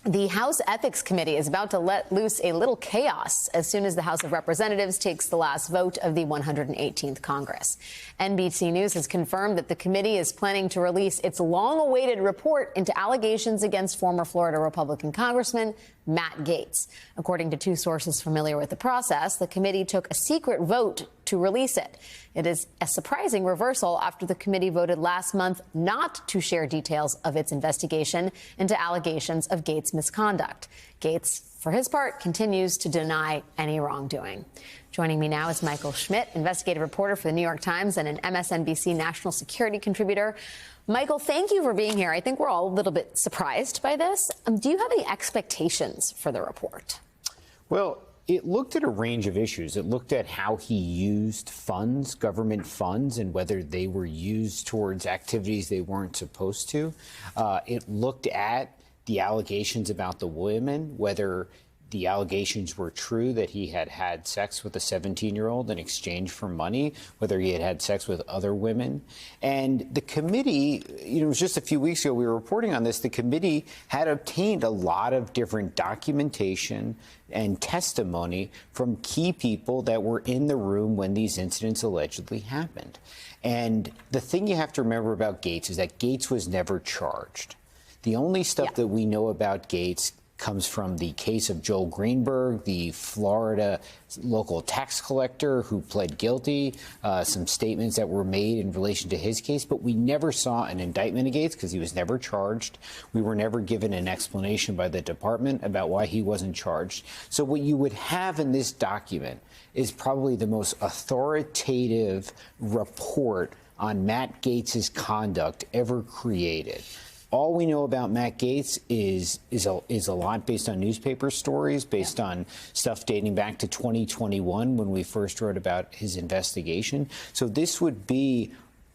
The House Ethics Committee is about to let loose a little chaos as soon as the House of Representatives takes the last vote of the 118th Congress. NBC News has confirmed that the committee is planning to release its long-awaited report into allegations against former Florida Republican Congressman Matt Gaetz. According to two sources familiar with the process, the committee took a secret vote to release it. It is a surprising reversal after the committee voted last month not to share details of its investigation into allegations of Gaetz' misconduct. Gaetz, for his part, continues to deny any wrongdoing. Joining me now is Michael Schmidt, investigative reporter for the New York Times and an MSNBC national security contributor. Michael, thank you for being here. I think we're all a little bit surprised by this. Do you have any expectations for the report? Well, it looked at a range of issues. It looked at how he used funds, government funds, and whether they were used towards activities they weren't supposed to. It looked at the allegations about the women, whether the allegations were true that he had had sex with a 17-year-old in exchange for money, whether he had had sex with other women. And the committee, it was just a few weeks ago we were reporting on this, the committee had obtained a lot of different documentation and testimony from key people that were in the room when these incidents allegedly happened. And the thing you have to remember about Gaetz is that Gaetz was never charged. The only stuff that we know about Gaetz comes from the case of Joel Greenberg, the Florida local tax collector who pled guilty, some statements that were made in relation to his case, but we never saw an indictment of Gaetz because he was never charged. We were never given an explanation by the department about why he wasn't charged. So what you would have in this document is probably the most authoritative report on Matt Gaetz' conduct ever created. All we know about Matt Gaetz is a lot based on newspaper stories, based on stuff dating back to 2021 when we first wrote about his investigation. So this would be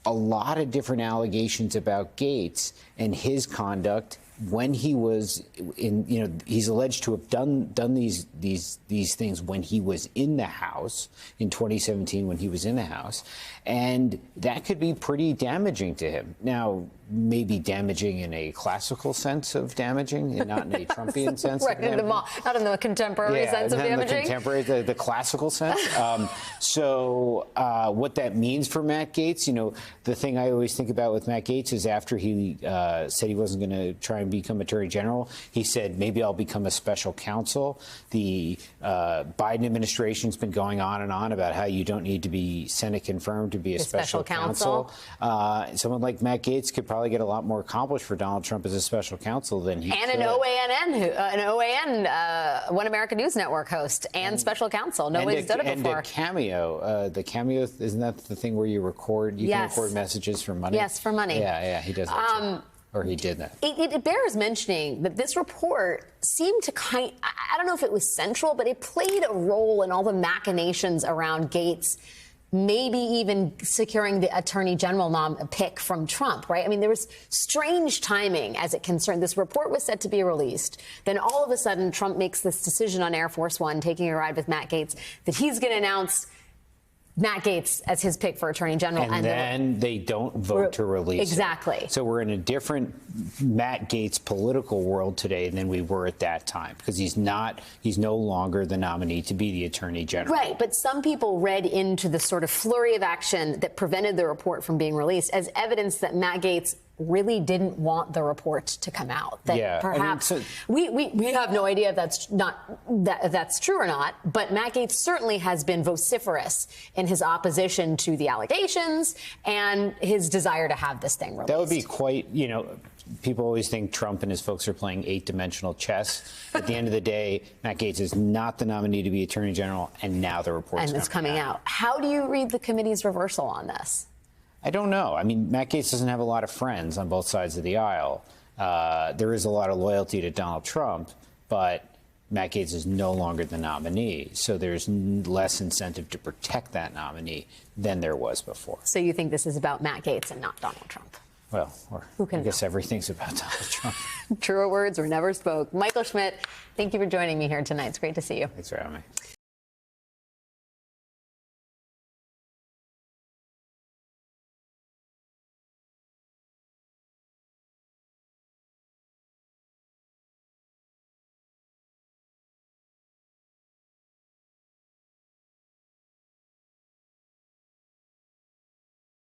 a lot of different allegations about Gaetz and his conduct when he was in, he's alleged to have done these things when he was in the House in 2017 when he was in the House. And that could be pretty damaging to him. Now, maybe damaging in a classical sense of damaging and not in a Trumpian sense right, of damaging. Not in the contemporary sense of damaging. The contemporary, the classical sense. So what that means for Matt Gaetz, the thing I always think about with Matt Gaetz is after he said he wasn't going to try and become Attorney General, he said, maybe I'll become a special counsel. The Biden administration's been going on and on about how you don't need to be Senate confirmed to be a special counsel. Someone like Matt Gaetz could probably get a lot more accomplished for Donald Trump as a special counsel than he and could. an OAN, One American News Network host and special counsel. Nobody's done it before. And a Cameo. The Cameo, isn't that the thing where you record? You can record messages for money? Yes, for money. Yeah, he does that too. Or he did that. It bears mentioning that this report seemed to I don't know if it was central, but it played a role in all the machinations around Gaetz, maybe even securing the Attorney General pick from Trump, right? I mean, there was strange timing as it concerned. This report was set to be released. Then all of a sudden, Trump makes this decision on Air Force One, taking a ride with Matt Gaetz, that he's going to announce Matt Gaetz as his pick for Attorney General. And then they don't vote to release Exactly. it. So we're in a different Matt Gaetz political world today than we were at that time, because he's no longer the nominee to be the Attorney General. Right, but some people read into the sort of flurry of action that prevented the report from being released as evidence that Matt Gaetz really didn't want the report to come out. That perhaps we have no idea if that's true or not. But Matt Gaetz certainly has been vociferous in his opposition to the allegations and his desire to have this thing released. That would be quite, people always think Trump and his folks are playing 8-dimensional chess. At the end of the day, Matt Gaetz is not the nominee to be Attorney General, and now the report's coming out. How do you read the committee's reversal on this? I don't know. I mean, Matt Gaetz doesn't have a lot of friends on both sides of the aisle. There is a lot of loyalty to Donald Trump, but Matt Gaetz is no longer the nominee. So there's less incentive to protect that nominee than there was before. So you think this is about Matt Gaetz and not Donald Trump? Well, I guess everything's about Donald Trump. Truer words were never spoke. Michael Schmidt, thank you for joining me here tonight. It's great to see you. Thanks for having me.